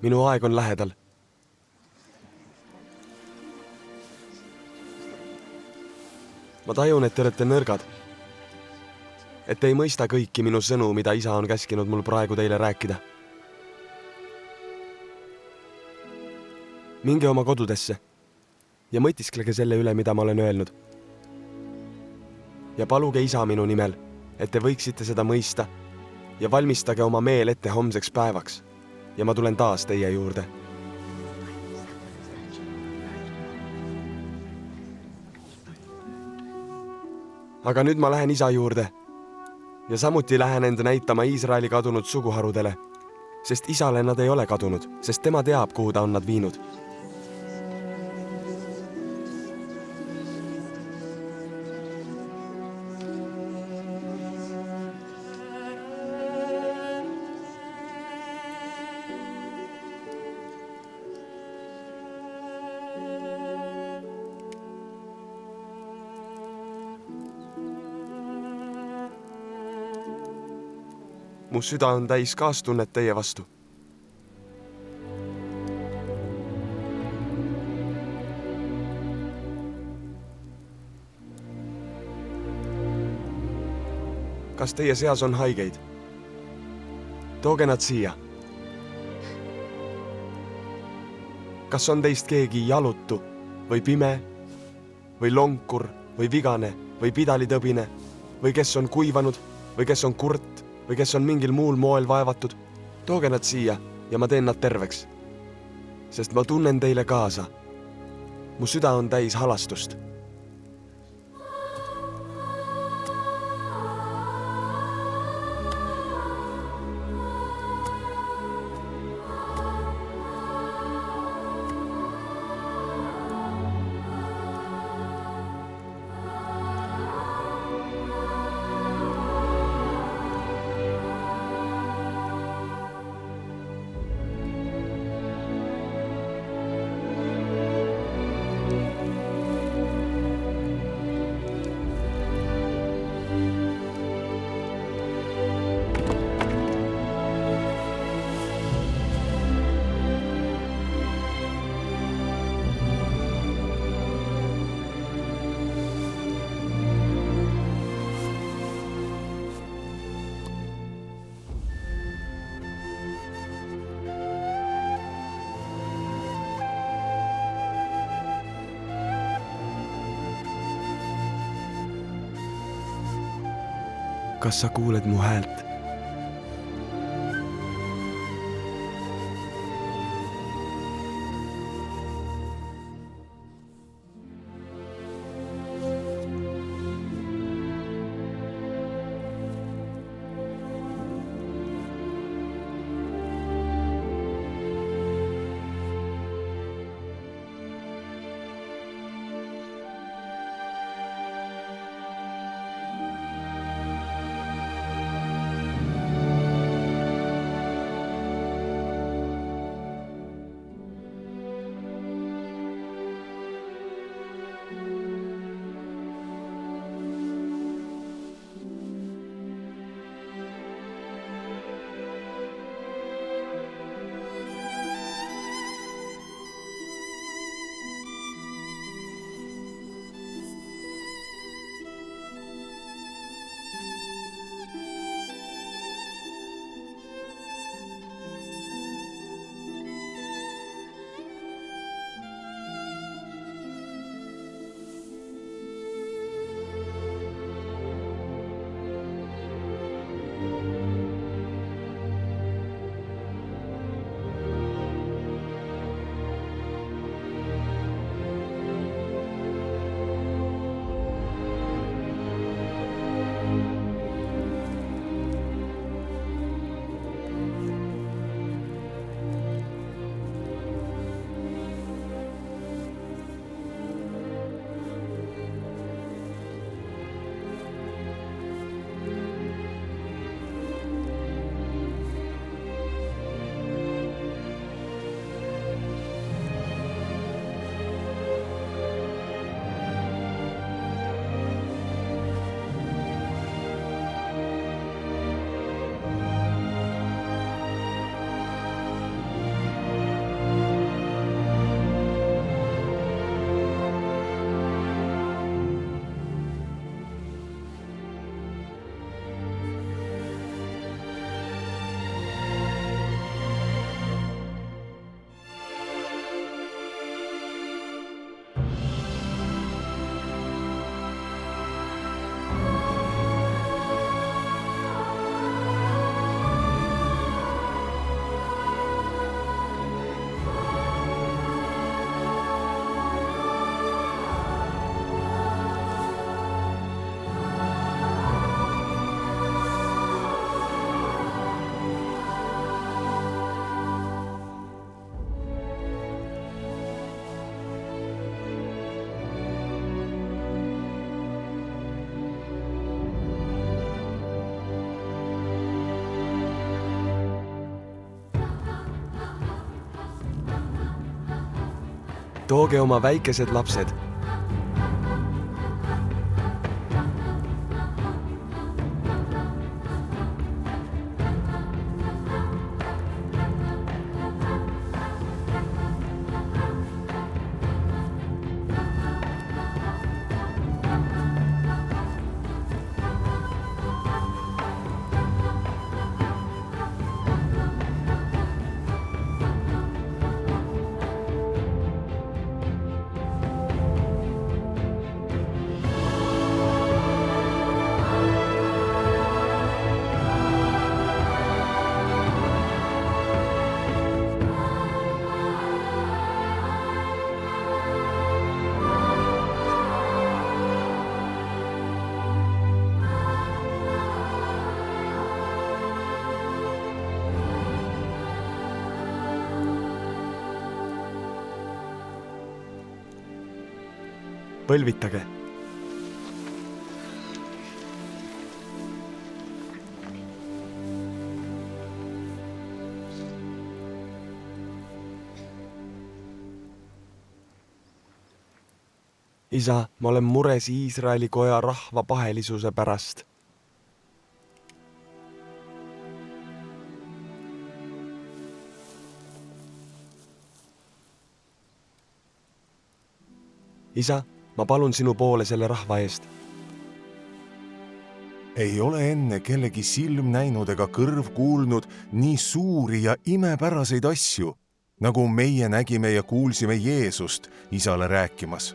Minu aeg on lähedal. Ma tajun, et te olete nõrgad. Et te ei mõista kõiki minu sõnu, mida isa on käskinud mul praegu teile rääkida. Minge oma kodudesse ja mõtisklege selle üle, mida ma olen öelnud. Ja paluge isa minu nimel, et te võiksite seda mõista ja valmistage oma meel ette homseks päevaks ja ma tulen taas teie juurde. Aga nüüd ma lähen isa juurde ja samuti lähen end näitama Iisraeli kadunud suguharudele, sest isale nad ei ole kadunud, sest tema teab, kuhu ta on nad viinud. Mu süda on täis kaastunnet teie vastu. Kas teie seas on haigeid? Tooge nad siia. Kas on teist keegi jalutu või pime või lonkur või vigane või pidalitõbine või kes on kuivanud või kes on kurt või kes on mingil muul moel vaevatud? Tooge nad siia ja ma teen nad terveks, sest ma tunnen teile kaasa. Mu süda on täis halastust. Kas sa kuuled mu häält? tooge oma väikesed lapsed. Põlvitage. Isa, ma olen mures Iisraeli koja rahva pahelisuse pärast. Isa, ma palun sinu poole selle rahva eest. Ei ole enne kellegi silm näinud ega kõrv kuulnud nii suuri ja imepäraseid asju, nagu meie nägime ja kuulsime Jeesust Isale rääkimas.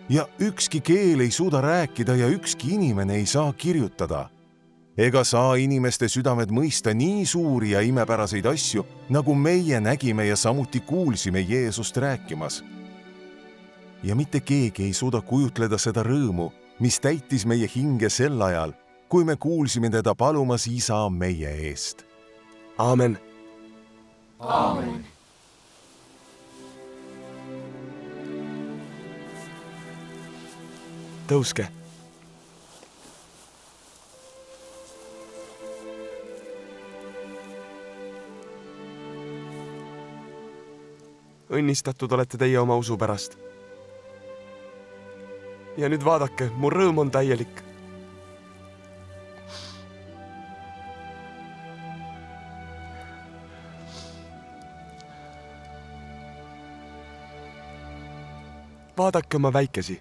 Ja ükski keel ei suuda rääkida ja ükski inimene ei saa kirjutada. Ega saa inimeste südamed mõista nii suuri ja imepäraseid asju, nagu meie nägime ja samuti kuulsime Jeesust rääkimas. Ja mitte keegi ei suuda kujutleda seda rõõmu, mis täitis meie hinge sel ajal, kui me kuulsime teda palumas Isa meie eest. Aamen. Aamen. Tõuske. Õnnistatud olete teie oma usu pärast. Ja nüüd vaadake, mu rõõm on täielik. Vaadake oma väikesi.